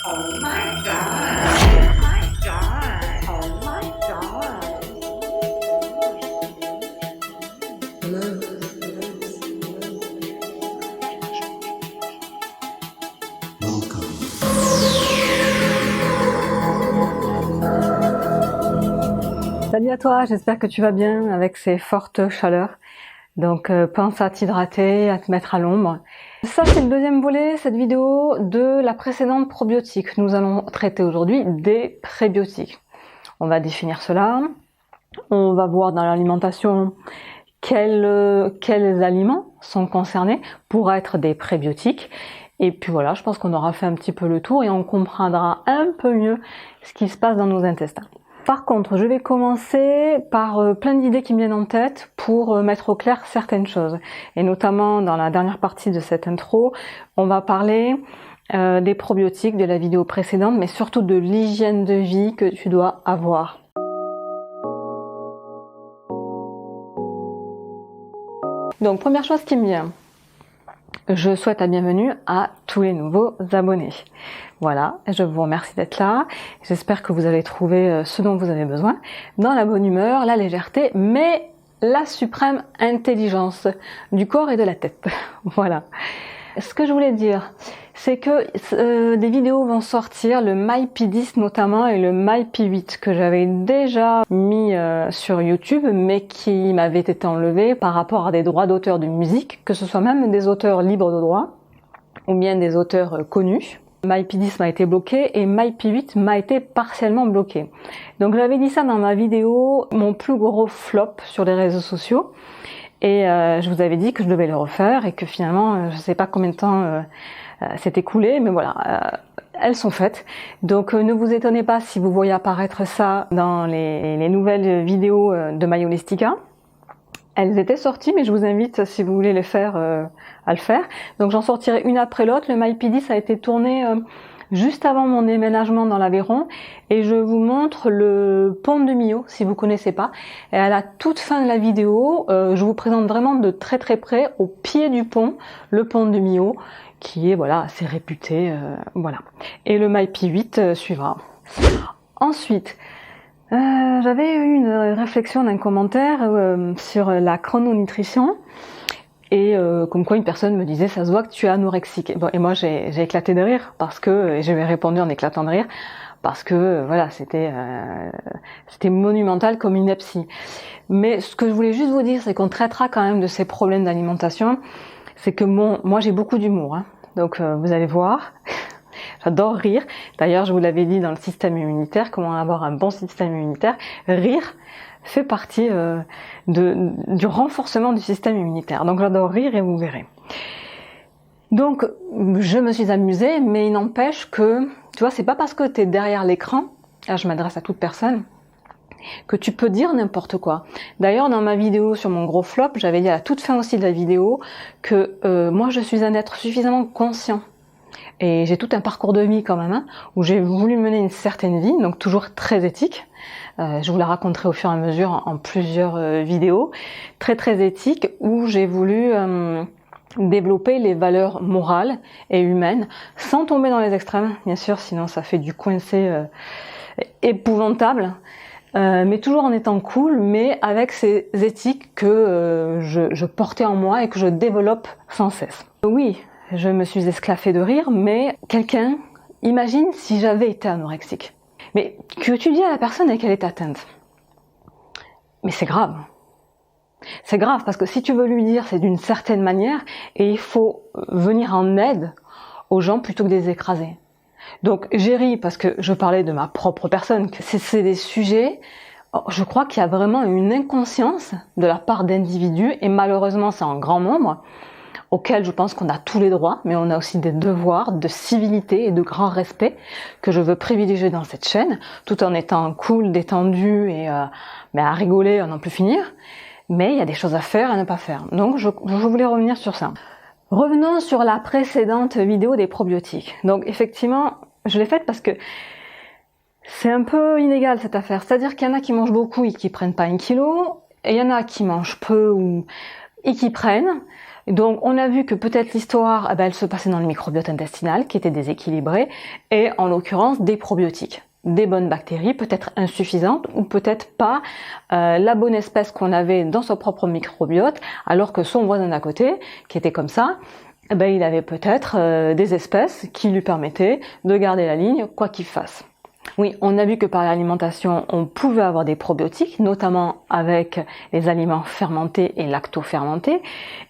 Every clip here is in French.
Oh my god! Oh my god! Oh my god! Salut à toi, j'espère que tu vas bien avec ces fortes chaleurs. Donc pense à t'hydrater, à te mettre à l'ombre. Ça c'est le deuxième volet, cette vidéo, de la précédente probiotique. Nous allons traiter aujourd'hui des prébiotiques. On va définir cela. On va voir dans l'alimentation quels aliments sont concernés pour être des prébiotiques. Et puis voilà, je pense qu'on aura fait un petit peu le tour et on comprendra un peu mieux ce qui se passe dans nos intestins. Par contre, je vais commencer par plein d'idées qui me viennent en tête pour mettre au clair certaines choses. Et notamment dans la dernière partie de cette intro, on va parler des probiotiques de la vidéo précédente, mais surtout de l'hygiène de vie que tu dois avoir. Donc, première chose qui me vient. Je souhaite la bienvenue à tous les nouveaux abonnés. Voilà, je vous remercie d'être là. J'espère que vous allez trouver ce dont vous avez besoin, dans la bonne humeur, la légèreté, mais la suprême intelligence du corps et de la tête. Voilà. Ce que je voulais dire, c'est que des vidéos vont sortir, le MyP10 notamment et le MyP8 que j'avais déjà mis sur YouTube, mais qui m'avait été enlevé par rapport à des droits d'auteur de musique, que ce soit même des auteurs libres de droit ou bien des auteurs connus. MyP10 m'a été bloqué et MyP8 m'a été partiellement bloqué. Donc j'avais dit ça dans ma vidéo, mon plus gros flop sur les réseaux sociaux. Et je vous avais dit que je devais le refaire et que finalement, je ne sais pas combien de temps s'est écoulé, mais voilà, elles sont faites. Donc ne vous étonnez pas si vous voyez apparaître ça dans les nouvelles vidéos de MyHolistica. Elles étaient sorties, mais je vous invite, si vous voulez les faire, à le faire. Donc j'en sortirai une après l'autre. Le MyP10 a été tourné juste avant mon déménagement dans l'Aveyron, et je vous montre le pont de Millau, si vous connaissez pas. Et à la toute fin de la vidéo, je vous présente vraiment de très très près, au pied du pont, le pont de Millau, qui est voilà assez réputé, voilà. Et le MyP8 suivra. Ensuite, j'avais eu une réflexion d'un commentaire sur la chrononutrition. Et comme quoi une personne me disait, ça se voit que tu es anorexique. Bon, et moi j'ai éclaté de rire parce que, et je lui ai répondu en éclatant de rire, parce que voilà, c'était monumental comme ineptie. Mais ce que je voulais juste vous dire, c'est qu'on traitera quand même de ces problèmes d'alimentation. C'est que moi j'ai beaucoup d'humour, hein. Donc vous allez voir, j'adore rire. D'ailleurs je vous l'avais dit dans le système immunitaire, comment avoir un bon système immunitaire, rire fait partie du renforcement du système immunitaire. Donc j'adore rire et vous verrez. Donc je me suis amusée, mais il n'empêche que, tu vois, c'est pas parce que tu es derrière l'écran, là je m'adresse à toute personne, que tu peux dire n'importe quoi. D'ailleurs dans ma vidéo sur mon gros flop, j'avais dit à la toute fin aussi de la vidéo que moi je suis un être suffisamment conscient. Et j'ai tout un parcours de vie quand même, hein, où j'ai voulu mener une certaine vie, donc toujours très éthique. Je vous la raconterai au fur et à mesure en plusieurs vidéos, très très éthique, où j'ai voulu développer les valeurs morales et humaines, sans tomber dans les extrêmes, bien sûr, sinon ça fait du coincé épouvantable, mais toujours en étant cool, mais avec ces éthiques que je portais en moi et que je développe sans cesse. Oui, je me suis esclaffée de rire, mais quelqu'un, imagine si j'avais été anorexique. Mais que tu dis à la personne et qu'elle est atteinte. Mais c'est grave. C'est grave parce que si tu veux lui dire, c'est d'une certaine manière et il faut venir en aide aux gens plutôt que de les écraser. Donc j'ai ri parce que je parlais de ma propre personne, que c'est des sujets, je crois qu'il y a vraiment une inconscience de la part d'individus, et malheureusement c'est en grand nombre, auquel je pense qu'on a tous les droits, mais on a aussi des devoirs de civilité et de grand respect que je veux privilégier dans cette chaîne, tout en étant cool, détendu et mais à rigoler, à n'en plus finir. Mais il y a des choses à faire et à ne pas faire. Donc je voulais revenir sur ça. Revenons sur la précédente vidéo des probiotiques. Donc effectivement, je l'ai faite parce que c'est un peu inégal cette affaire. C'est-à-dire qu'il y en a qui mangent beaucoup et qui prennent pas 1 kilo, et il y en a qui mangent peu et qui prennent. Et donc, on a vu que peut-être l'histoire, elle se passait dans le microbiote intestinal, qui était déséquilibré, et en l'occurrence, des probiotiques, des bonnes bactéries, peut-être insuffisantes, ou peut-être pas la bonne espèce qu'on avait dans son propre microbiote, alors que son voisin d'à côté, qui était comme ça, il avait peut-être des espèces qui lui permettaient de garder la ligne, quoi qu'il fasse. Oui, on a vu que par l'alimentation, on pouvait avoir des probiotiques, notamment avec les aliments fermentés et lacto-fermentés,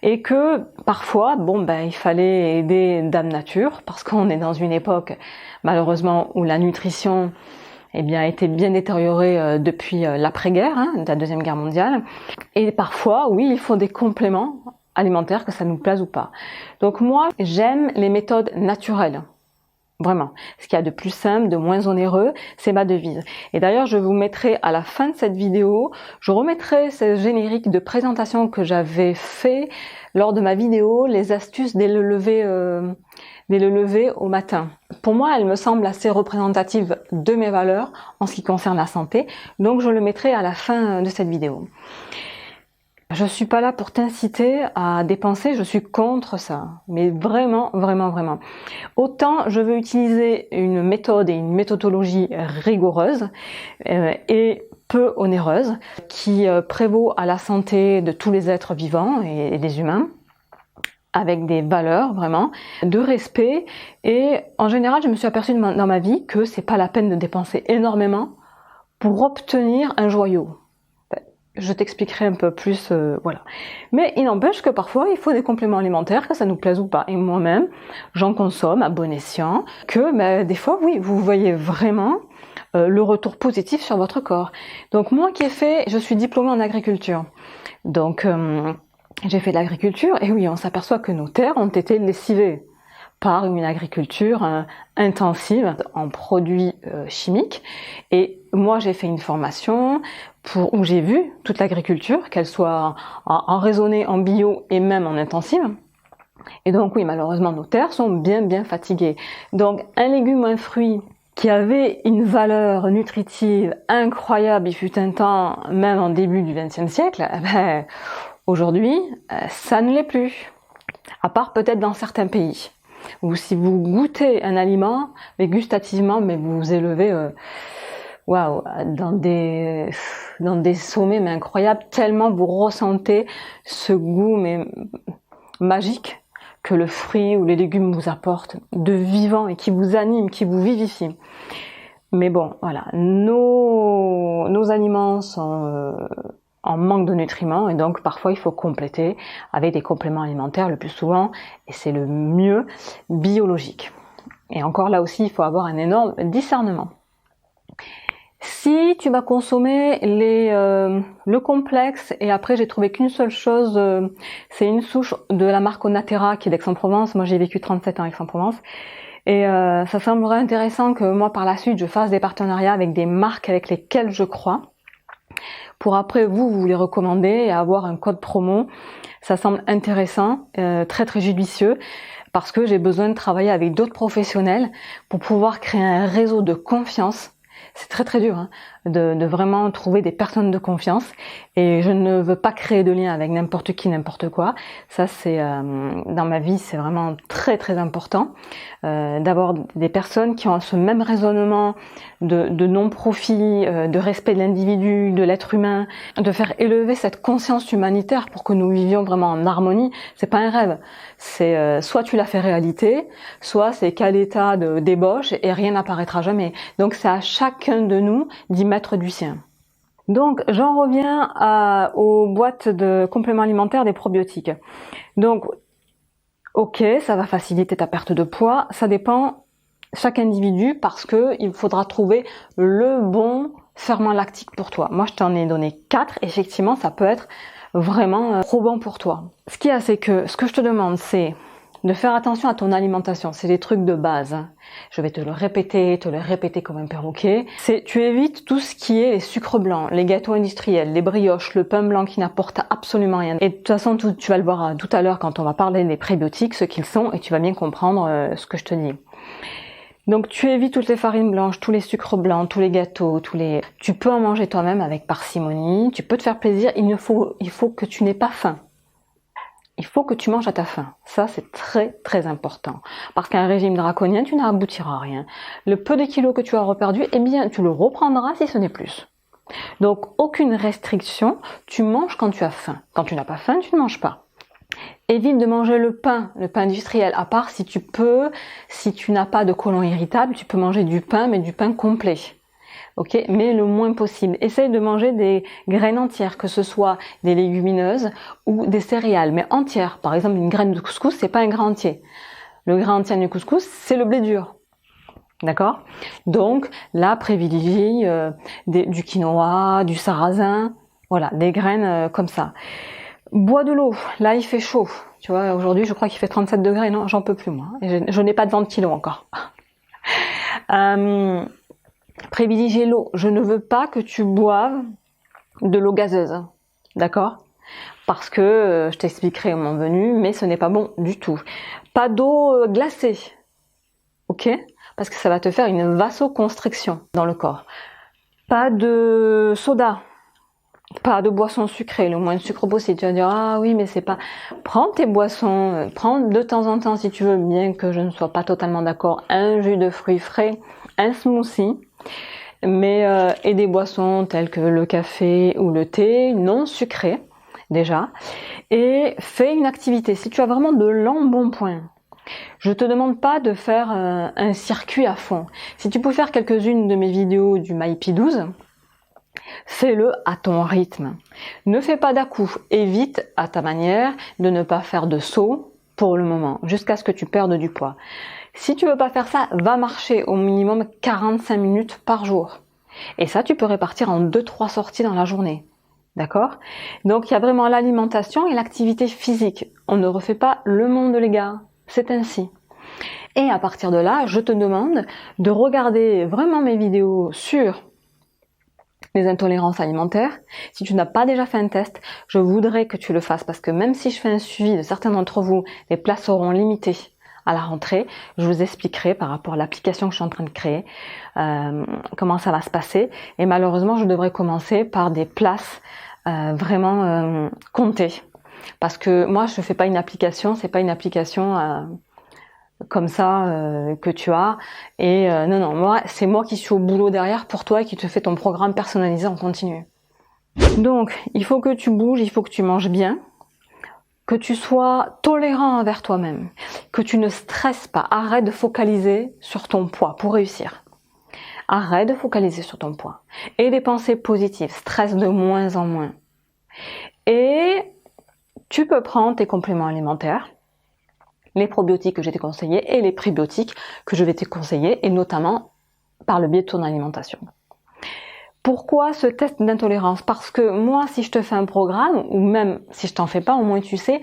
et que parfois, il fallait aider Dame Nature, parce qu'on est dans une époque, malheureusement, où la nutrition a été bien détériorée depuis l'après-guerre, de la Deuxième Guerre mondiale, et parfois, oui, il faut des compléments alimentaires, que ça nous plaise ou pas. Donc moi, j'aime les méthodes naturelles. Vraiment. Ce qu'il y a de plus simple, de moins onéreux, c'est ma devise. Et d'ailleurs, je vous mettrai à la fin de cette vidéo, je remettrai ce générique de présentation que j'avais fait lors de ma vidéo, les astuces dès le lever au matin. Pour moi, elle me semble assez représentative de mes valeurs en ce qui concerne la santé, donc je le mettrai à la fin de cette vidéo. Je suis pas là pour t'inciter à dépenser, je suis contre ça. Mais vraiment, vraiment, vraiment. Autant je veux utiliser une méthode et une méthodologie rigoureuse et peu onéreuse, qui prévaut à la santé de tous les êtres vivants et des humains, avec des valeurs vraiment, de respect. Et en général, je me suis aperçue dans ma vie que c'est pas la peine de dépenser énormément pour obtenir un joyau. Je t'expliquerai un peu plus, voilà. Mais il n'empêche que parfois, il faut des compléments alimentaires, que ça nous plaise ou pas. Et moi-même, j'en consomme à bon escient, que des fois, oui, vous voyez vraiment le retour positif sur votre corps. Donc moi je suis diplômée en agriculture. Donc j'ai fait de l'agriculture, et oui, on s'aperçoit que nos terres ont été lessivées par une agriculture intensive en produits chimiques. Et moi, j'ai fait une formation où j'ai vu toute l'agriculture, qu'elle soit en raisonnée, en bio et même en intensive. Et donc oui, malheureusement, nos terres sont bien fatiguées. Donc un légume ou un fruit qui avait une valeur nutritive incroyable, il fut un temps, même en début du XXe siècle, aujourd'hui, ça ne l'est plus. À part peut-être dans certains pays. Ou si vous goûtez un aliment, mais gustativement, mais vous vous élevez dans des sommets mais incroyables, tellement vous ressentez ce goût mais magique que le fruit ou les légumes vous apportent de vivant et qui vous anime, qui vous vivifie. Mais bon, voilà, nos aliments sont en manque de nutriments, et donc parfois il faut compléter avec des compléments alimentaires le plus souvent, et c'est le mieux, biologique. Et encore là aussi, il faut avoir un énorme discernement. Si tu vas consommer le complexe, et après j'ai trouvé qu'une seule chose, c'est une souche de la marque Onatera qui est d'Aix-en-Provence. Moi j'ai vécu 37 ans à Aix-en-Provence, et ça semblerait intéressant que moi par la suite je fasse des partenariats avec des marques avec lesquelles je crois, pour après vous les recommander et avoir un code promo. Ça semble intéressant, très judicieux, parce que j'ai besoin de travailler avec d'autres professionnels pour pouvoir créer un réseau de confiance. C'est très dur de vraiment trouver des personnes de confiance, et je ne veux pas créer de lien avec n'importe qui, n'importe quoi. Ça c'est dans ma vie, c'est vraiment très important d'avoir des personnes qui ont ce même raisonnement de non-profit, de respect de l'individu, de l'être humain, de faire élever cette conscience humanitaire pour que nous vivions vraiment en harmonie. C'est pas un rêve, c'est soit tu l'as fait réalité, soit c'est qu'à l'état de débauche et rien n'apparaîtra jamais. Donc c'est à chacun de nous d'y mettre du sien. Donc j'en reviens aux boîtes de compléments alimentaires des probiotiques. Donc ok, ça va faciliter ta perte de poids, ça dépend chaque individu, parce que il faudra trouver le bon ferment lactique pour toi. Moi je t'en ai donné 4, effectivement ça peut être vraiment probant pour toi. Ce qu'il y a, c'est que ce que je te demande, c'est de faire attention à ton alimentation. C'est des trucs de base. Je vais te le répéter comme un perroquet. Tu évites tout ce qui est les sucres blancs, les gâteaux industriels, les brioches, le pain blanc qui n'apporte absolument rien. Et de toute façon, tu vas le voir tout à l'heure quand on va parler des prébiotiques, ce qu'ils sont, et tu vas bien comprendre ce que je te dis. Donc tu évites toutes les farines blanches, tous les sucres blancs, tous les gâteaux, tu peux en manger toi-même avec parcimonie, tu peux te faire plaisir, il faut que tu n'aies pas faim. Il faut que tu manges à ta faim. Ça, c'est très très important. Parce qu'un régime draconien, tu n'aboutiras à rien. Le peu de kilos que tu as reperdu, eh bien, tu le reprendras si ce n'est plus. Donc, aucune restriction. Tu manges quand tu as faim. Quand tu n'as pas faim, tu ne manges pas. Évite de manger le pain industriel. À part si tu peux, si tu n'as pas de côlon irritable, tu peux manger du pain, mais du pain complet. Ok, mais le moins possible. Essaye de manger des graines entières, que ce soit des légumineuses ou des céréales, mais entières. Par exemple, une graine de couscous, c'est pas un grain entier. Le grain entier du couscous, c'est le blé dur. D'accord? Donc, là, privilégie du quinoa, du sarrasin, voilà, des graines comme ça. Bois de l'eau. Là, il fait chaud. Tu vois, aujourd'hui, je crois qu'il fait 37 degrés. Non, j'en peux plus, moi. Je n'ai pas de ventilo encore. Privilégier l'eau. Je ne veux pas que tu boives de l'eau gazeuse, d'accord? Parce que je t'expliquerai au moment venu, mais ce n'est pas bon du tout. Pas d'eau glacée, ok? Parce que ça va te faire une vasoconstriction dans le corps. Pas de soda, pas de boisson sucrée, le moins de sucre possible. Tu vas dire, ah oui, mais c'est pas... Prends tes boissons, prends de temps en temps, si tu veux, bien que je ne sois pas totalement d'accord, un jus de fruits frais, un smoothie, mais et des boissons telles que le café ou le thé non sucré déjà, et fais une activité. Si tu as vraiment de l'embonpoint, je te demande pas de faire un circuit à fond. Si tu peux faire quelques-unes de mes vidéos du MyP12, fais-le à ton rythme. Ne fais pas d'à-coups. Évite à ta manière de ne pas faire de saut pour le moment, jusqu'à ce que tu perdes du poids. Si tu veux pas faire ça, va marcher au minimum 45 minutes par jour. Et ça, tu peux répartir en 2-3 sorties dans la journée. D'accord? Donc, il y a vraiment l'alimentation et l'activité physique. On ne refait pas le monde, les gars. C'est ainsi. Et à partir de là, je te demande de regarder vraiment mes vidéos sur les intolérances alimentaires. Si tu n'as pas déjà fait un test, je voudrais que tu le fasses parce que même si je fais un suivi de certains d'entre vous, les places seront limitées à la rentrée. Je vous expliquerai par rapport à l'application que je suis en train de créer, comment ça va se passer. Et malheureusement, je devrais commencer par des places vraiment comptées. Parce que moi, je ne fais pas une application, c'est pas une application comme ça que tu as. Et non, moi, c'est moi qui suis au boulot derrière pour toi et qui te fais ton programme personnalisé en continu. Donc, il faut que tu bouges, il faut que tu manges bien, que tu sois tolérant envers toi-même, que tu ne stresses pas. Arrête de focaliser sur ton poids pour réussir. Arrête de focaliser sur ton poids. Et des pensées positives, stresse de moins en moins. Et tu peux prendre tes compléments alimentaires, les probiotiques que je t'ai conseillés et les prébiotiques que je vais te conseiller, et notamment par le biais de ton alimentation. Pourquoi ce test d'intolérance? Parce que moi, si je te fais un programme, ou même si je t'en fais pas, au moins tu sais,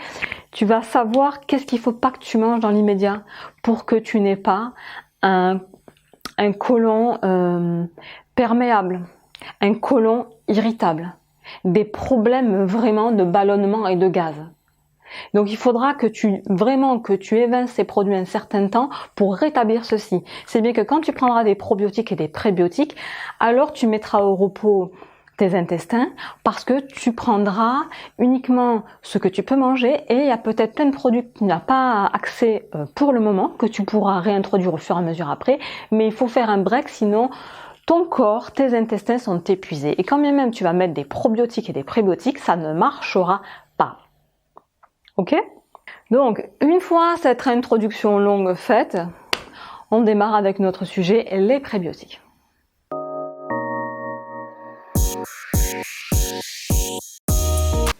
tu vas savoir qu'est-ce qu'il faut pas que tu manges dans l'immédiat pour que tu n'aies pas un côlon perméable, un côlon irritable, des problèmes vraiment de ballonnement et de gaz. Donc il faudra que tu évinces ces produits un certain temps pour rétablir ceci. C'est bien que quand tu prendras des probiotiques et des prébiotiques, alors tu mettras au repos tes intestins parce que tu prendras uniquement ce que tu peux manger et il y a peut-être plein de produits que tu n'as pas accès pour le moment, que tu pourras réintroduire au fur et à mesure après, mais il faut faire un break sinon ton corps, tes intestins sont épuisés. Et quand bien même tu vas mettre des probiotiques et des prébiotiques, ça ne marchera pas. Ok? Donc, une fois cette introduction longue faite, on démarre avec notre sujet, les prébiotiques.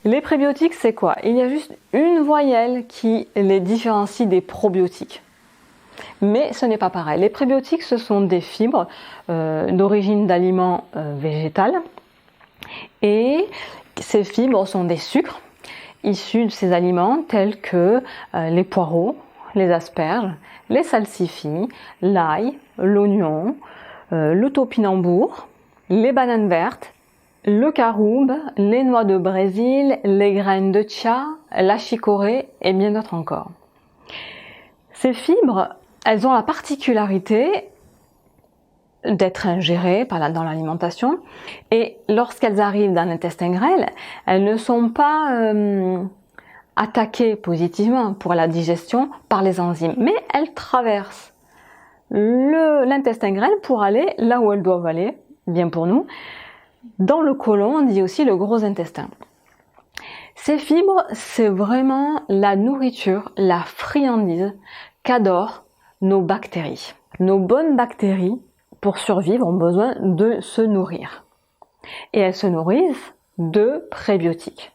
Les prébiotiques, c'est quoi? Il y a juste une voyelle qui les différencie des probiotiques. Mais ce n'est pas pareil. Les prébiotiques, ce sont des fibres d'origine d'aliments végétales. Et ces fibres sont des sucres issus de ces aliments tels que les poireaux, les asperges, les salsifis, l'ail, l'oignon, le topinambour, les bananes vertes, le caroube, les noix de Brésil, les graines de chia, la chicorée et bien d'autres encore. Ces fibres, elles ont la particularité d'être ingérées dans l'alimentation et lorsqu'elles arrivent dans l'intestin grêle, elles ne sont pas attaquées positivement pour la digestion par les enzymes, mais elles traversent l'intestin grêle pour aller là où elles doivent aller, bien pour nous. Dans le côlon, on dit aussi le gros intestin. Ces fibres, c'est vraiment la nourriture, la friandise qu'adorent nos bactéries. Nos bonnes bactéries, pour survivre, ont besoin de se nourrir. Et elles se nourrissent de prébiotiques.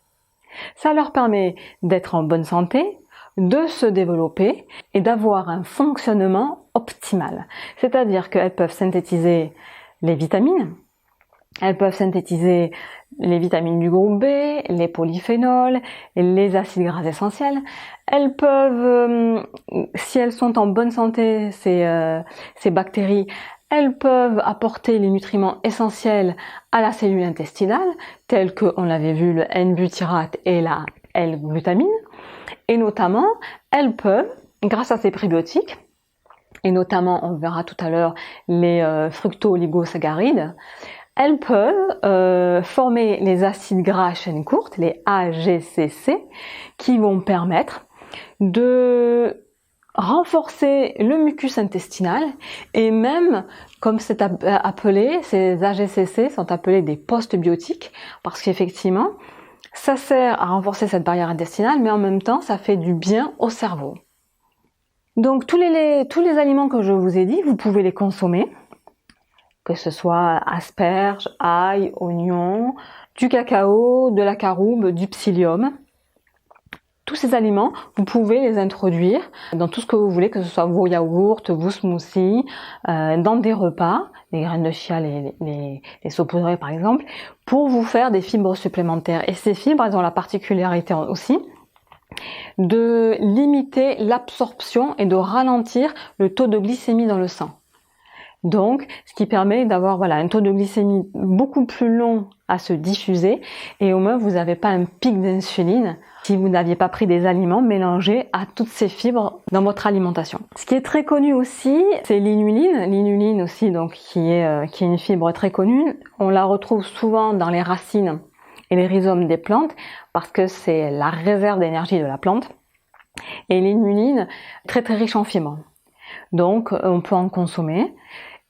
Ça leur permet d'être en bonne santé, de se développer et d'avoir un fonctionnement optimal. C'est-à-dire qu'elles peuvent synthétiser les vitamines, elles peuvent synthétiser les vitamines du groupe B, les polyphénols, les acides gras essentiels. Elles peuvent, si elles sont en bonne santé, ces bactéries, elles peuvent apporter les nutriments essentiels à la cellule intestinale, tels que, on l'avait vu, le N-butyrate et la L-glutamine. Et notamment, elles peuvent, grâce à ces prébiotiques, et notamment, on verra tout à l'heure, les fructo-oligosaccharides, elles peuvent former les acides gras à chaîne courte, les AGCC, qui vont permettre de renforcer le mucus intestinal et même, comme c'est appelé, ces AGCC sont appelés des postbiotiques parce qu'effectivement, ça sert à renforcer cette barrière intestinale, mais en même temps, ça fait du bien au cerveau. Donc, tous les aliments que je vous ai dit, vous pouvez les consommer, que ce soit asperges, ail, oignons, du cacao, de la caroube, du psyllium. Tous ces aliments, vous pouvez les introduire dans tout ce que vous voulez, que ce soit vos yaourts, vos smoothies, dans des repas, les graines de chia, les saupoudrées par exemple, pour vous faire des fibres supplémentaires. Et ces fibres, elles ont la particularité aussi de limiter l'absorption et de ralentir le taux de glycémie dans le sang. Donc, ce qui permet d'avoir un taux de glycémie beaucoup plus long à se diffuser et au moins vous n'avez pas un pic d'insuline si vous n'aviez pas pris des aliments mélangés à toutes ces fibres dans votre alimentation. Ce qui est très connu aussi, c'est l'inuline. L'inuline aussi, donc, qui est une fibre très connue. On la retrouve souvent dans les racines et les rhizomes des plantes parce que c'est la réserve d'énergie de la plante. Et l'inuline, très très riche en fibres. Donc, on peut en consommer.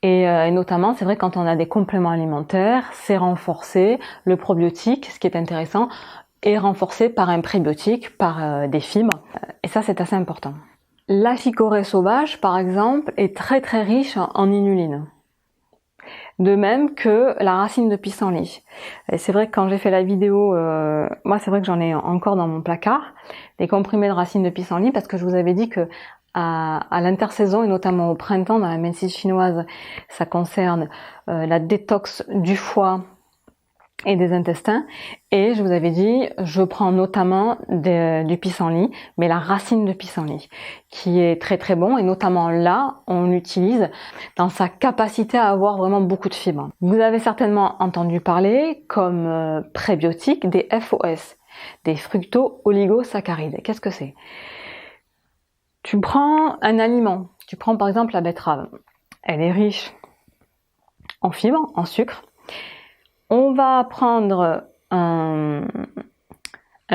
Et notamment, c'est vrai, quand on a des compléments alimentaires, c'est renforcé. Le probiotique, ce qui est intéressant, est renforcé par un prébiotique, par des fibres. Et ça, c'est assez important. La chicorée sauvage, par exemple, est très très riche en inuline. De même que la racine de pissenlit. Et c'est vrai que quand j'ai fait la vidéo, moi c'est vrai que j'en ai encore dans mon placard, des comprimés de racine de pissenlit, parce que je vous avais dit que à l'intersaison et notamment au printemps dans la médecine chinoise, ça concerne la détox du foie et des intestins. Et je vous avais dit, je prends notamment du pissenlit, mais la racine de pissenlit, qui est très très bon. Et notamment là, on l'utilise dans sa capacité à avoir vraiment beaucoup de fibres. Vous avez certainement entendu parler comme prébiotiques des FOS, des fructo-oligosaccharides. Qu'est-ce que c'est ? Tu prends un aliment, tu prends par exemple la betterave. Elle est riche en fibres, en sucre. On va prendre un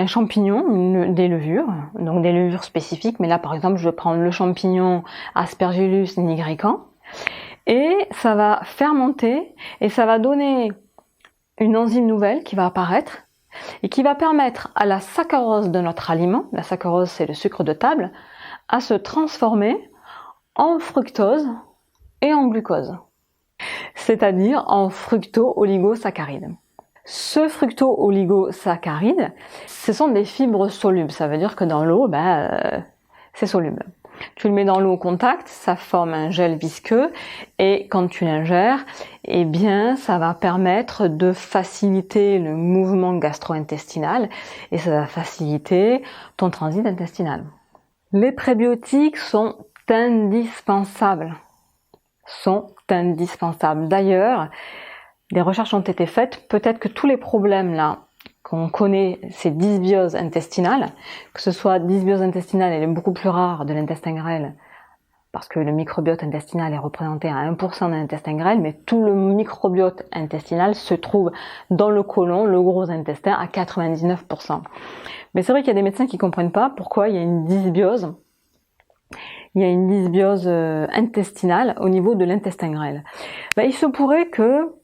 champignon, des levures, donc des levures spécifiques, mais là par exemple je vais prendre le champignon Aspergillus nigricans, et ça va fermenter et ça va donner une enzyme nouvelle qui va apparaître et qui va permettre à la saccharose de notre aliment, la saccharose c'est le sucre de table, à se transformer en fructose et en glucose, c'est-à-dire en fructo-oligosaccharides. Ce fructo-oligosaccharide, ce sont des fibres solubles, ça veut dire que dans l'eau, c'est soluble. Tu le mets dans l'eau au contact, ça forme un gel visqueux et quand tu l'ingères, eh bien, ça va permettre de faciliter le mouvement gastro-intestinal et ça va faciliter ton transit intestinal. Les prébiotiques sont indispensables. D'ailleurs, des recherches ont été faites. Peut-être que tous les problèmes là qu'on connaît, ces dysbioses intestinales, que ce soit dysbiose intestinale, elle est beaucoup plus rare de l'intestin grêle, parce que le microbiote intestinal est représenté à 1% dans l'intestin grêle, mais tout le microbiote intestinal se trouve dans le côlon, le gros intestin, à 99%. Mais c'est vrai qu'il y a des médecins qui comprennent pas pourquoi il y a une dysbiose. Il y a une dysbiose intestinale au niveau de l'intestin grêle. Ben, il se pourrait que,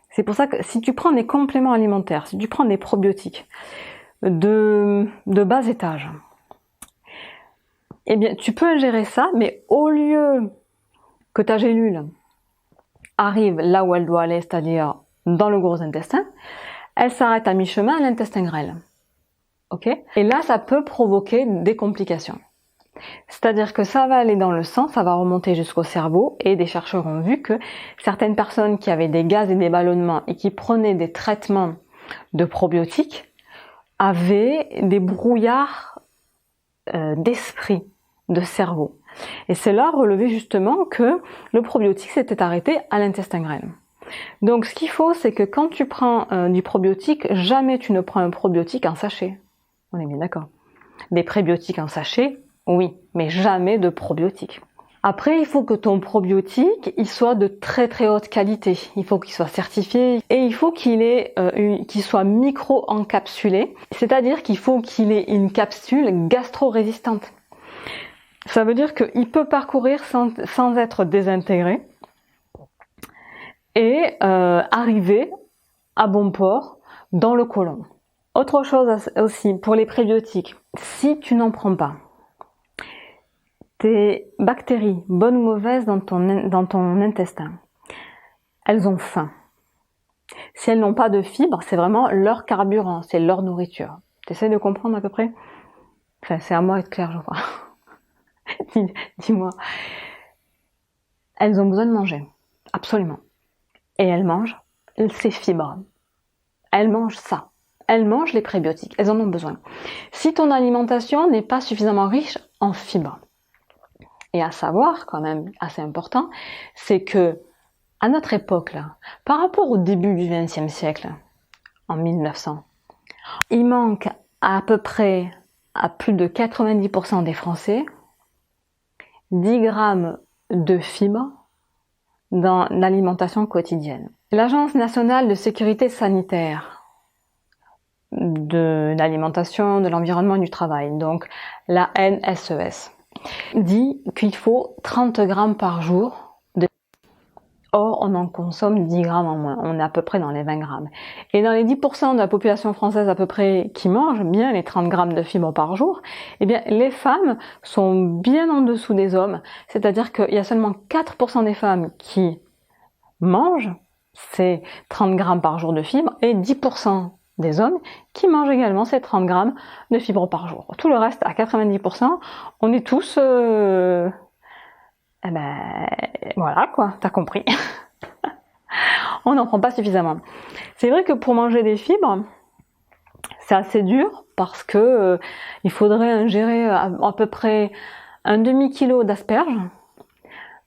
c'est pour ça que si tu prends des compléments alimentaires, si tu prends des probiotiques de bas étage, eh bien, tu peux ingérer ça, mais au lieu que ta gélule arrive là où elle doit aller, c'est-à-dire dans le gros intestin, elle s'arrête à mi-chemin à l'intestin grêle. Ok ? Et là, ça peut provoquer des complications. C'est-à-dire que ça va aller dans le sang, ça va remonter jusqu'au cerveau, et des chercheurs ont vu que certaines personnes qui avaient des gaz et des ballonnements et qui prenaient des traitements de probiotiques avaient des brouillards d'esprit, de cerveau. Et cela relevait justement que le probiotique s'était arrêté à l'intestin grêle. Donc ce qu'il faut, c'est que quand tu prends du probiotique, jamais tu ne prends un probiotique en sachet. On est bien d'accord. Des prébiotiques en sachet, oui, mais jamais de probiotiques. Après, il faut que ton probiotique, il soit de très très haute qualité. Il faut qu'il soit certifié et il faut qu'il soit micro-encapsulé. C'est-à-dire qu'il faut qu'il ait une capsule gastro-résistante. Ça veut dire qu'il peut parcourir sans être désintégré et arriver à bon port dans le côlon. Autre chose aussi pour les prébiotiques, si tu n'en prends pas, tes bactéries, bonnes ou mauvaises dans ton intestin, elles ont faim. Si elles n'ont pas de fibres, c'est vraiment leur carburant, c'est leur nourriture. Tu essaies de comprendre à peu près ? Enfin, c'est à moi d'être clair, je crois. Dis-moi. Elles ont besoin de manger, absolument. Et elles mangent ces fibres. Elles mangent ça. Elles mangent les prébiotiques, elles en ont besoin. Si ton alimentation n'est pas suffisamment riche en fibres, et à savoir, quand même, assez important, c'est que, à notre époque, là, par rapport au début du XXe siècle, en 1900, il manque à peu près, à plus de 90% des Français, 10 grammes de fibres dans l'alimentation quotidienne. L'Agence nationale de sécurité sanitaire de l'alimentation, de l'environnement et du travail, donc la NSES, dit qu'il faut 30 grammes par jour de fibres. Or, on en consomme 10 grammes en moins, on est à peu près dans les 20 grammes. Et dans les 10% de la population française à peu près qui mange bien les 30 grammes de fibres par jour, eh bien, les femmes sont bien en dessous des hommes, c'est-à-dire qu'il y a seulement 4% des femmes qui mangent ces 30 grammes par jour de fibres et 10% des hommes qui mangent également ces 30 grammes de fibres par jour. Tout le reste, à 90%, on est tous... voilà quoi, t'as compris. On n'en prend pas suffisamment. C'est vrai que pour manger des fibres, c'est assez dur parce que il faudrait ingérer à peu près un demi-kilo d'asperges,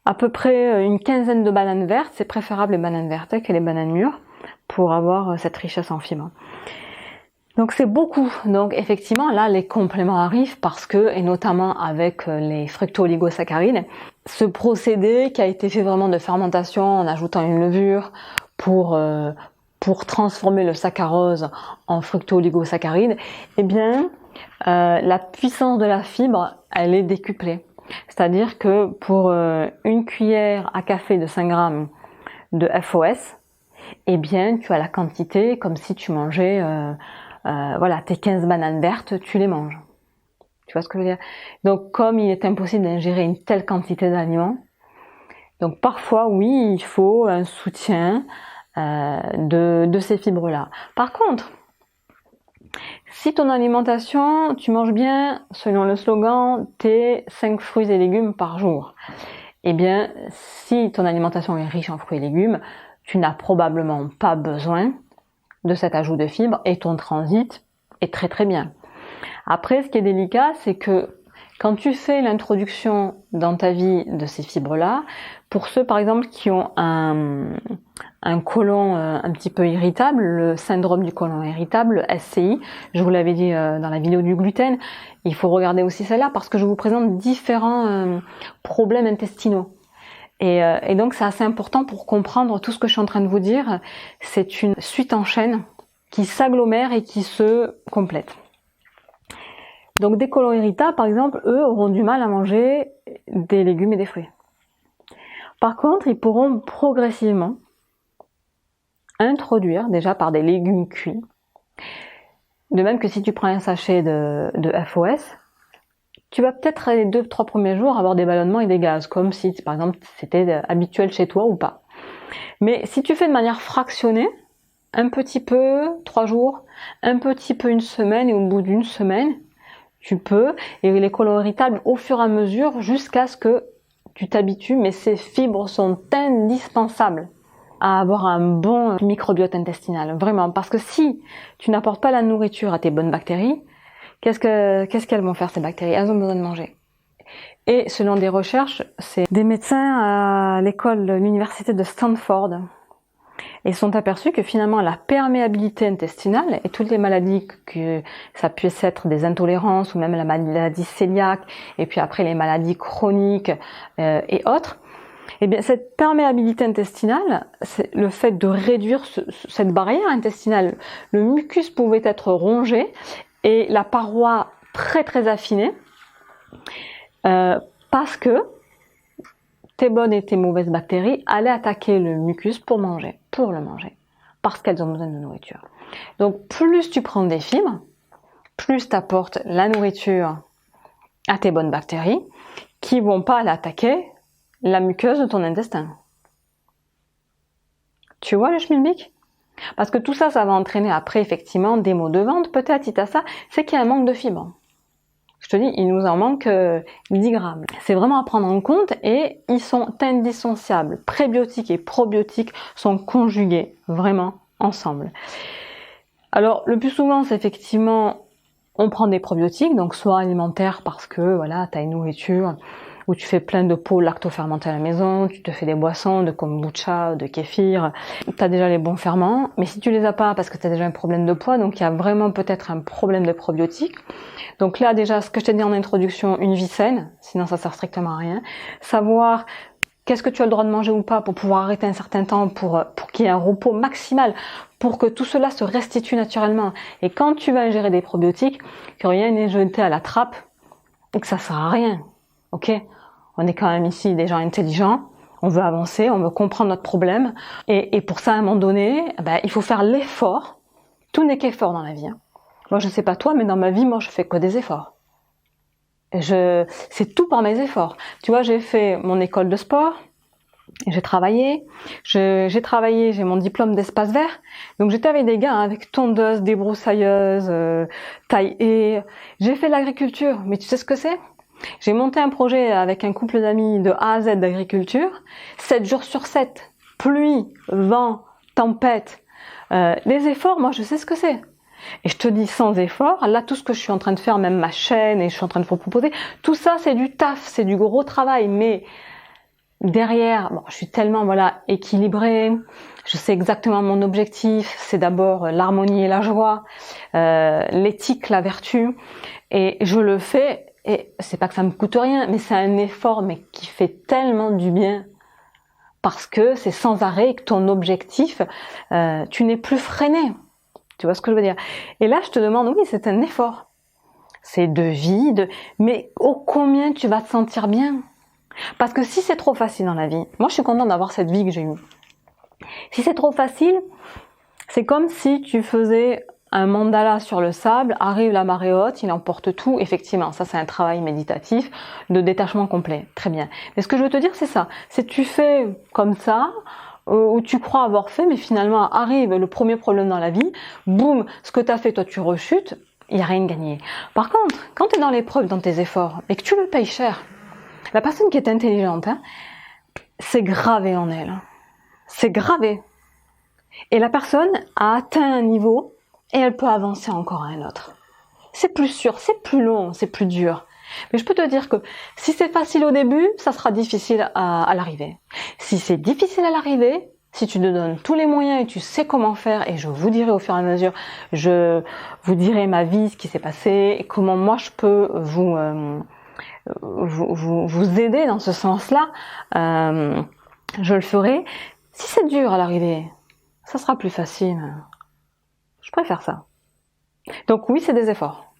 à peu près une quinzaine de bananes vertes, c'est préférable les bananes vertes que les bananes mûres, pour avoir cette richesse en fibres. Donc c'est beaucoup. Donc effectivement là les compléments arrivent parce que, et notamment avec les fructo-oligosaccharides, ce procédé qui a été fait vraiment de fermentation en ajoutant une levure pour transformer le saccharose en fructo-oligosaccharides, eh bien la puissance de la fibre elle est décuplée. C'est-à-dire que pour une cuillère à café de 5 grammes de FOS, eh bien, tu as la quantité comme si tu mangeais, tes 15 bananes vertes, tu les manges. Tu vois ce que je veux dire? Donc, comme il est impossible d'ingérer une telle quantité d'aliments, donc parfois, oui, il faut un soutien de ces fibres-là. Par contre, si ton alimentation, tu manges bien, selon le slogan, tes 5 fruits et légumes par jour, eh bien, si ton alimentation est riche en fruits et légumes, tu n'as probablement pas besoin de cet ajout de fibres et ton transit est très très bien. Après, ce qui est délicat, c'est que Quand tu fais l'introduction dans ta vie de ces fibres-là, pour ceux par exemple qui ont un côlon un petit peu irritable, le syndrome du côlon irritable, le SCI, je vous l'avais dit dans la vidéo du gluten, il faut regarder aussi celle-là parce que je vous présente différents problèmes intestinaux. Et donc c'est assez important pour comprendre tout ce que je suis en train de vous dire. C'est une suite en chaîne qui s'agglomère et qui se complète. Donc des côlons irritables, par exemple, eux auront du mal à manger des légumes et des fruits. Par contre, ils pourront progressivement introduire déjà par des légumes cuits. De même que si tu prends un sachet de FOS, tu vas peut-être les 2-3 premiers jours avoir des ballonnements et des gaz, comme si par exemple c'était habituel chez toi ou pas. Mais si tu fais de manière fractionnée, un petit peu 3 jours, un petit peu une semaine, et au bout d'une semaine, tu peux, et les côlons irritables au fur et à mesure jusqu'à ce que tu t'habitues, mais ces fibres sont indispensables à avoir un bon microbiote intestinal, vraiment, parce que si tu n'apportes pas la nourriture à tes bonnes bactéries, qu'est-ce qu'elles vont faire ces bactéries? Elles ont besoin de manger. Et selon des recherches, c'est des médecins à l'université de Stanford, et sont aperçus que finalement la perméabilité intestinale et toutes les maladies que ça puisse être des intolérances ou même la maladie cœliaque et puis après les maladies chroniques et autres, eh bien cette perméabilité intestinale, c'est le fait de réduire cette barrière intestinale. Le mucus pouvait être rongé et la paroi très très affinée parce que tes bonnes et tes mauvaises bactéries allaient attaquer le mucus pour le manger, parce qu'elles ont besoin de nourriture. Donc plus tu prends des fibres, plus tu apportes la nourriture à tes bonnes bactéries, qui vont pas aller attaquer la muqueuse de ton intestin. Tu vois le schmilblick? Parce que tout ça, ça va entraîner après effectivement des maux de ventre, peut-être si tu as ça, c'est qu'il y a un manque de fibres. Je te dis, il nous en manque 10 grammes. C'est vraiment à prendre en compte et ils sont indissociables. Prébiotiques et probiotiques sont conjugués vraiment ensemble. Alors, le plus souvent, c'est effectivement, on prend des probiotiques, donc soit alimentaires parce que voilà, tu as une nourriture où tu fais plein de pots lacto-fermentés à la maison, tu te fais des boissons de kombucha, de kéfir, tu as déjà les bons ferments, mais si tu les as pas parce que tu as déjà un problème de poids, donc il y a vraiment peut-être un problème de probiotiques. Donc là déjà, ce que je t'ai dit en introduction, une vie saine, sinon ça sert strictement à rien. Savoir qu'est-ce que tu as le droit de manger ou pas pour pouvoir arrêter un certain temps, pour qu'il y ait un repos maximal, pour que tout cela se restitue naturellement. Et quand tu vas ingérer des probiotiques, que rien n'est jeté à la trappe et que ça sert à rien. Ok, on est quand même ici des gens intelligents, on veut avancer, on veut comprendre notre problème, et pour ça, à un moment donné, il faut faire l'effort. Tout n'est qu'effort dans la vie. Moi, je sais pas toi, mais dans ma vie, moi, je fais que des efforts. C'est tout par mes efforts. Tu vois, j'ai fait mon école de sport, j'ai travaillé, j'ai mon diplôme d'espace vert, donc j'étais avec des gars, avec tondeuse, débroussailleuse, taille-haie. J'ai fait l'agriculture, mais tu sais ce que c'est? J'ai monté un projet avec un couple d'amis de A à Z d'agriculture, 7 jours sur 7, pluie, vent, tempête. Les efforts, moi je sais ce que c'est. Et je te dis sans effort, là tout ce que je suis en train de faire, même ma chaîne et je suis en train de vous proposer, tout ça c'est du taf, c'est du gros travail, mais derrière, bon, je suis tellement équilibrée, je sais exactement mon objectif, c'est d'abord l'harmonie et la joie, l'éthique, la vertu, et je le fais. Et c'est pas que ça me coûte rien, mais c'est un effort mais qui fait tellement du bien parce que c'est sans arrêt et que ton objectif, tu n'es plus freiné. Tu vois ce que je veux dire? Et là, je te demande, oui, c'est un effort. C'est de vie, mais ô combien tu vas te sentir bien? Parce que si c'est trop facile dans la vie, moi je suis contente d'avoir cette vie que j'ai eue. Si c'est trop facile, c'est comme si tu faisais un mandala sur le sable, arrive la marée haute, il emporte tout. Effectivement, ça c'est un travail méditatif de détachement complet. Très bien. Mais ce que je veux te dire, c'est ça. C'est tu fais comme ça, où tu crois avoir fait, mais finalement arrive le premier problème dans la vie, boum, ce que tu as fait, toi tu rechutes, il n'y a rien de gagné. Par contre, quand tu es dans l'épreuve, dans tes efforts, et que tu le payes cher, la personne qui est intelligente, c'est gravé en elle. C'est gravé. Et la personne a atteint un niveau et elle peut avancer encore à un autre. C'est plus sûr, c'est plus long, c'est plus dur. Mais je peux te dire que si c'est facile au début, ça sera difficile à l'arrivée. Si c'est difficile à l'arrivée, si tu te donnes tous les moyens et tu sais comment faire, et je vous dirai au fur et à mesure, je vous dirai ma vie, ce qui s'est passé, et comment moi je peux vous aider dans ce sens-là, je le ferai. Si c'est dur à l'arrivée, ça sera plus facile. Je préfère ça. Donc oui, c'est des efforts.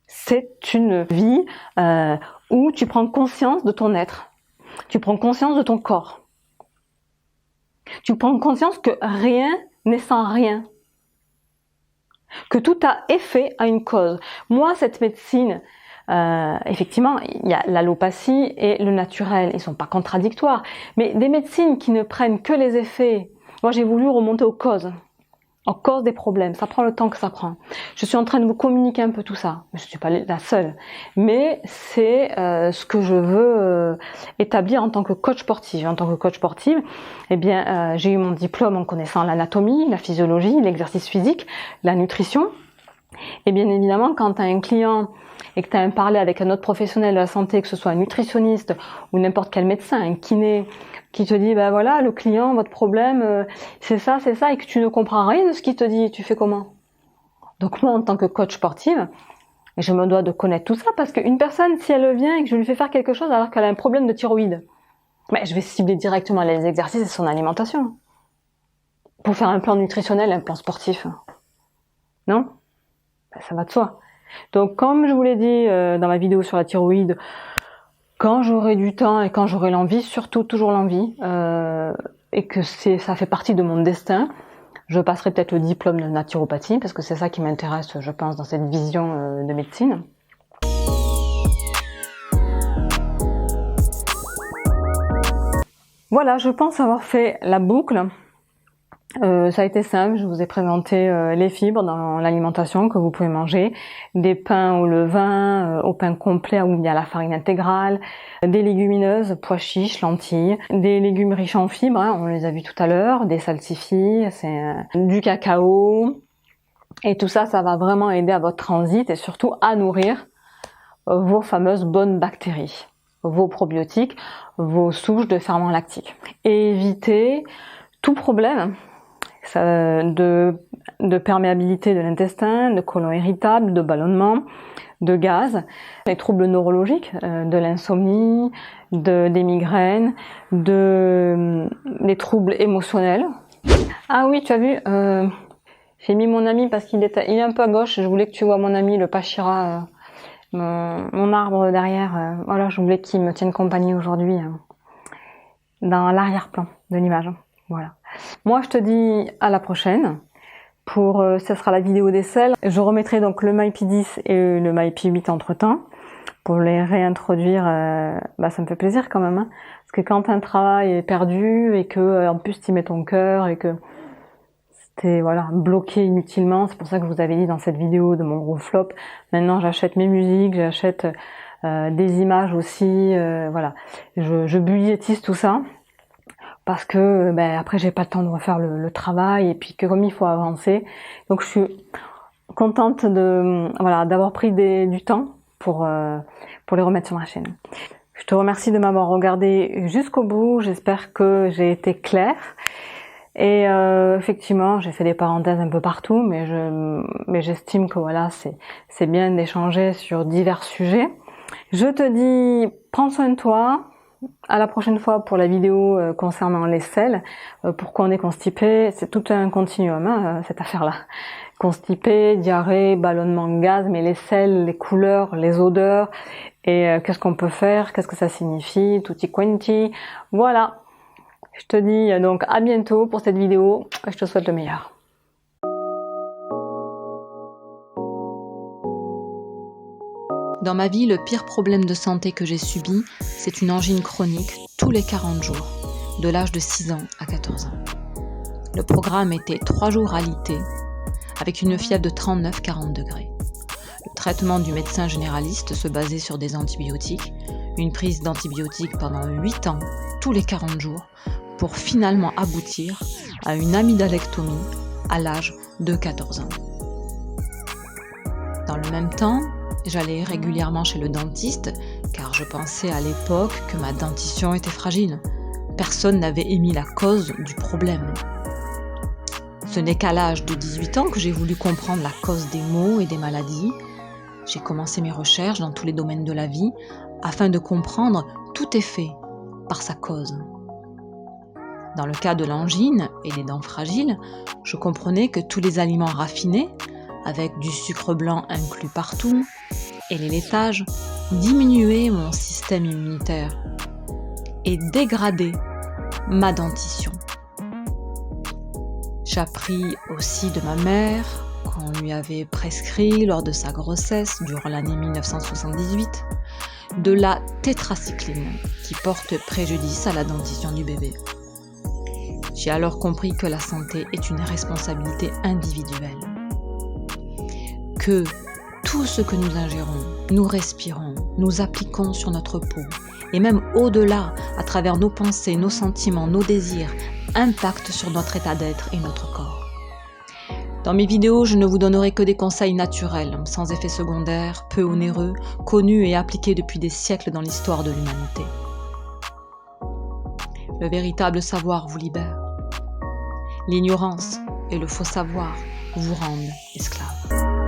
C'est une vie où tu prends conscience de ton être. Tu prends conscience de ton corps. Tu prends conscience que rien n'est sans rien. Que tout a effet à une cause. Moi, cette médecine, effectivement, il y a l'allopathie et le naturel. Ils sont pas contradictoires. Mais des médecines qui ne prennent que les effets. Moi, j'ai voulu remonter aux causes des problèmes. Ça prend le temps que ça prend. Je suis en train de vous communiquer un peu tout ça. Je suis pas la seule. Mais c'est ce que je veux établir en tant que coach sportive. En tant que coach sportive, eh bien, j'ai eu mon diplôme en connaissant l'anatomie, la physiologie, l'exercice physique, la nutrition. Et bien évidemment, quand tu as un client et que tu as un parler avec un autre professionnel de la santé, que ce soit un nutritionniste ou n'importe quel médecin, un kiné, qui te dit, ben voilà, le client, votre problème, c'est ça, et que tu ne comprends rien de ce qu'il te dit, tu fais comment? Donc moi, en tant que coach sportive, je me dois de connaître tout ça, parce qu'une personne, si elle vient et que je lui fais faire quelque chose alors qu'elle a un problème de thyroïde, ben, je vais cibler directement les exercices et son alimentation. Pour faire un plan nutritionnel, un plan sportif. Non? Ben, ça va de soi. Donc comme je vous l'ai dit dans ma vidéo sur la thyroïde, quand j'aurai du temps et quand j'aurai l'envie, surtout toujours l'envie, et que ça fait partie de mon destin, je passerai peut-être le diplôme de naturopathie, parce que c'est ça qui m'intéresse, je pense, dans cette vision de médecine. Voilà, je pense avoir fait la boucle. Ça a été simple, je vous ai présenté les fibres dans l'alimentation que vous pouvez manger, des pains au levain, au pain complet où il y a la farine intégrale, des légumineuses, pois chiches, lentilles, des légumes riches en fibres, hein, on les a vus tout à l'heure, des salsifis, du cacao, et tout ça, ça va vraiment aider à votre transit et surtout à nourrir vos fameuses bonnes bactéries, vos probiotiques, vos souches de ferments lactiques. Et éviter tout problème de perméabilité de l'intestin, de côlon irritable, de ballonnement, de gaz, les troubles neurologiques, de l'insomnie, des migraines, des troubles émotionnels. Ah oui, tu as vu, j'ai mis mon ami parce qu'il est un peu à gauche, je voulais que tu vois mon ami, le Pachira, mon arbre derrière. Voilà, je voulais qu'il me tienne compagnie aujourd'hui dans l'arrière-plan de l'image. Voilà. Moi, je te dis à la prochaine. Ce sera la vidéo des selles. Je remettrai donc le MyP10 et le MyP8 entre temps. Pour les réintroduire, ça me fait plaisir quand même. Hein, parce que quand un travail est perdu et que en plus tu mets ton cœur et que c'était bloqué inutilement, c'est pour ça que je vous avais dit dans cette vidéo de mon gros flop. Maintenant, j'achète mes musiques, j'achète des images aussi. Voilà, je budgétise tout ça. Parce que après j'ai pas le temps de refaire le travail et puis que comme il faut avancer, donc je suis contente d'avoir pris du temps pour les remettre sur ma chaîne. Je te remercie de m'avoir regardé jusqu'au bout, j'espère que j'ai été claire et effectivement j'ai fait des parenthèses un peu partout, mais j'estime que c'est bien d'échanger sur divers sujets. Je te dis prends soin de toi. À la prochaine fois pour la vidéo concernant les selles. Pourquoi on est constipé, c'est tout un continuum cette affaire-là. Constipé, diarrhée, ballonnement de gaz, mais les selles, les couleurs, les odeurs, et qu'est-ce qu'on peut faire, qu'est-ce que ça signifie, tutti quanti. Voilà. Je te dis donc à bientôt pour cette vidéo. Je te souhaite le meilleur. Dans ma vie, le pire problème de santé que j'ai subi, c'est une angine chronique tous les 40 jours, de l'âge de 6 ans à 14 ans. Le programme était 3 jours à l'IT, avec une fièvre de 39-40 degrés. Le traitement du médecin généraliste se basait sur des antibiotiques, une prise d'antibiotiques pendant 8 ans, tous les 40 jours, pour finalement aboutir à une amydalectomie à l'âge de 14 ans. Dans le même temps, J'allais régulièrement chez le dentiste car je pensais à l'époque que ma dentition était fragile. Personne n'avait émis la cause du problème. Ce n'est qu'à l'âge de 18 ans que j'ai voulu comprendre la cause des maux et des maladies. J'ai commencé mes recherches dans tous les domaines de la vie afin de comprendre tout est fait par sa cause. Dans le cas de l'angine et des dents fragiles, je comprenais que tous les aliments raffinés, avec du sucre blanc inclus partout, et les laitages, diminuaient mon système immunitaire et dégradaient ma dentition. J'appris aussi de ma mère qu'on lui avait prescrit lors de sa grossesse durant l'année 1978 de la tétracycline qui porte préjudice à la dentition du bébé. J'ai alors compris que la santé est une responsabilité individuelle. Que tout ce que nous ingérons, nous respirons, nous appliquons sur notre peau, et même au-delà, à travers nos pensées, nos sentiments, nos désirs, impacte sur notre état d'être et notre corps. Dans mes vidéos, je ne vous donnerai que des conseils naturels, sans effets secondaires, peu onéreux, connus et appliqués depuis des siècles dans l'histoire de l'humanité. Le véritable savoir vous libère. L'ignorance et le faux savoir vous rendent esclaves.